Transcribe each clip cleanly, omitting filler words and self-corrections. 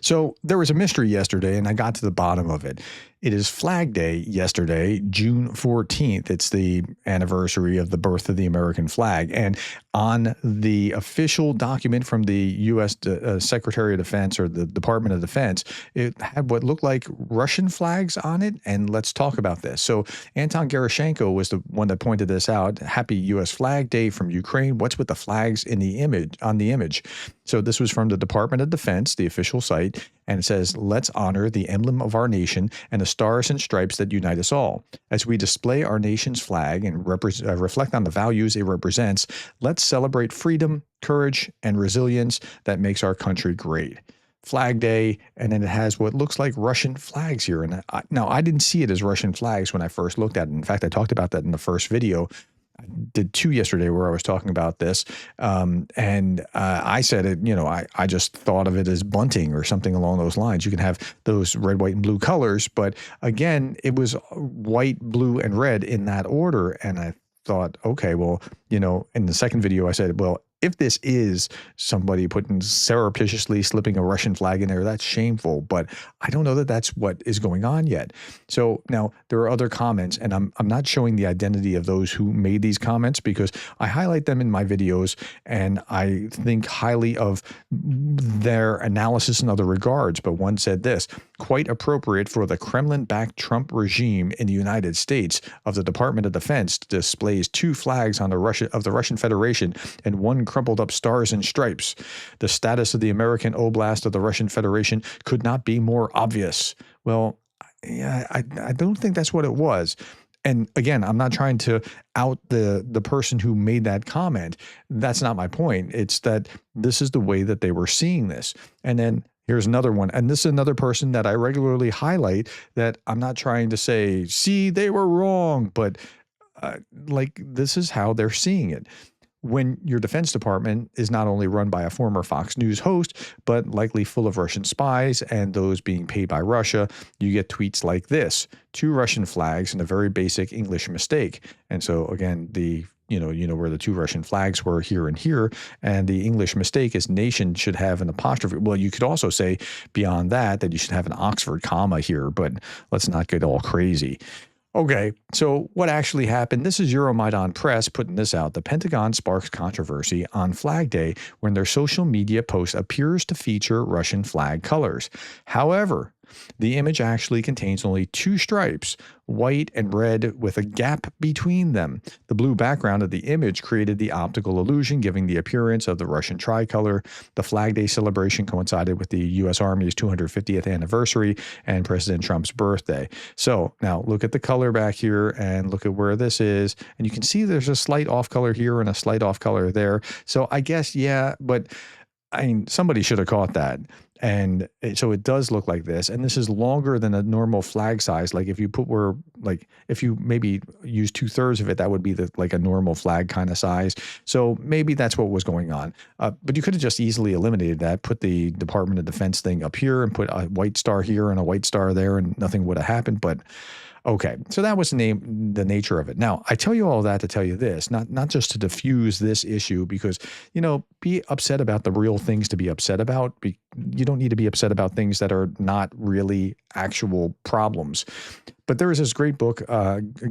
So there was a mystery yesterday, and I got to the bottom of it. It is Flag Day yesterday, June 14th. It's the anniversary of the birth of the American flag. And on the official document from the U.S. Secretary of Defense or the Department of Defense, it had what looked like Russian flags on it. And let's talk about this. So Anton Gerashenko was the one that pointed this out. Happy U.S. Flag Day from Ukraine. What's with the flags in the image, on the image? So this was from the Department of Defense, the official site, and it says, "Let's honor the emblem of our nation and the stars and stripes that unite us all. As we display our nation's flag and reflect on the values it represents, let's celebrate freedom, courage, and resilience that makes our country great." Flag Day, and then it has what looks like Russian flags here. And now I didn't see it as Russian flags when I first looked at it. In fact, I talked about that in the first video. I did two yesterday where I was talking about this. I said it, I just thought of it as bunting or something along those lines. You can have those red, white, and blue colors. But again, it was white, blue, and red in that order. And I thought, okay, well, in the second video, I said, well, if this is somebody surreptitiously slipping a Russian flag in there, that's shameful. But I don't know that that's what is going on yet. So now there are other comments, and I'm not showing the identity of those who made these comments because I highlight them in my videos, and I think highly of their analysis in other regards. But one said this: "Quite appropriate for the Kremlin-backed Trump regime in the United States of the Department of Defense displays two flags on the Russian Federation and one crumpled up stars and stripes. The status of the American oblast of the Russian Federation could not be more obvious." Well, yeah, I don't think that's what it was. And again, I'm not trying to out the person who made that comment. That's not my point. It's that this is the way that they were seeing this. And then here's another one. And this is another person that I regularly highlight that I'm not trying to say, see, they were wrong, but this is how they're seeing it. When your Defense Department is not only run by a former Fox News host, but likely full of Russian spies and those being paid by Russia, you get tweets like this: two Russian flags and a very basic English mistake. And so again, where the two Russian flags were here and here, and the English mistake is nation should have an apostrophe. Well, you could also say beyond that you should have an Oxford comma here, but let's not get all crazy. Okay, so what actually happened? This is Euromaidan Press putting this out. The Pentagon sparks controversy on Flag Day when their social media post appears to feature Russian flag colors. However, the image actually contains only two stripes, white and red, with a gap between them. The blue background of the image created the optical illusion, giving the appearance of the Russian tricolor. The Flag Day celebration coincided with the U.S. Army's 250th anniversary and President Trump's birthday. So now look at the color back here and look at where this is. And you can see there's a slight off color here and a slight off color there. So I guess, yeah, but I mean, somebody should have caught that. And so it does look like this. And this is longer than a normal flag size. Like if you if you maybe use 2/3 of it, that would be like a normal flag kind of size. So maybe that's what was going on. But you could have just easily eliminated that, put the Department of Defense thing up here and put a white star here and a white star there, and nothing would have happened. But okay, so that was the nature of it. Now, I tell you all that to tell you this, not just to diffuse this issue, because, be upset about the real things to be upset about. You don't need to be upset about things that are not really actual problems. But there is this great book,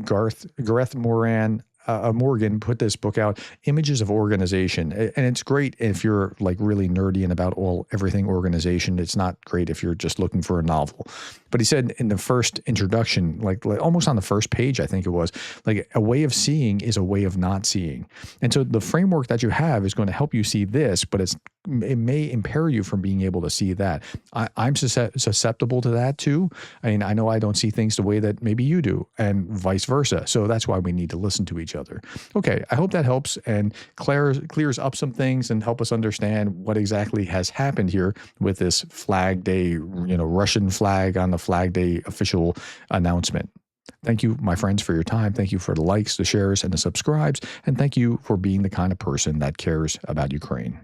Gareth Morgan put this book out, Images of Organization. And it's great if you're like really nerdy and about everything organization. It's not great if you're just looking for a novel. But he said in the first introduction, like almost on the first page, I think it was, like a way of seeing is a way of not seeing. And so the framework that you have is going to help you see this, but it may impair you from being able to see that. I'm susceptible to that too. I mean, I know I don't see things the way that maybe you do, and vice versa. So that's why we need to listen to each other. Okay, I hope that helps and clears up some things and help us understand what exactly has happened here with this Flag Day, Russian flag on the Flag Day official announcement. Thank you, my friends, for your time. Thank you for the likes, the shares, and the subscribes. And thank you for being the kind of person that cares about Ukraine.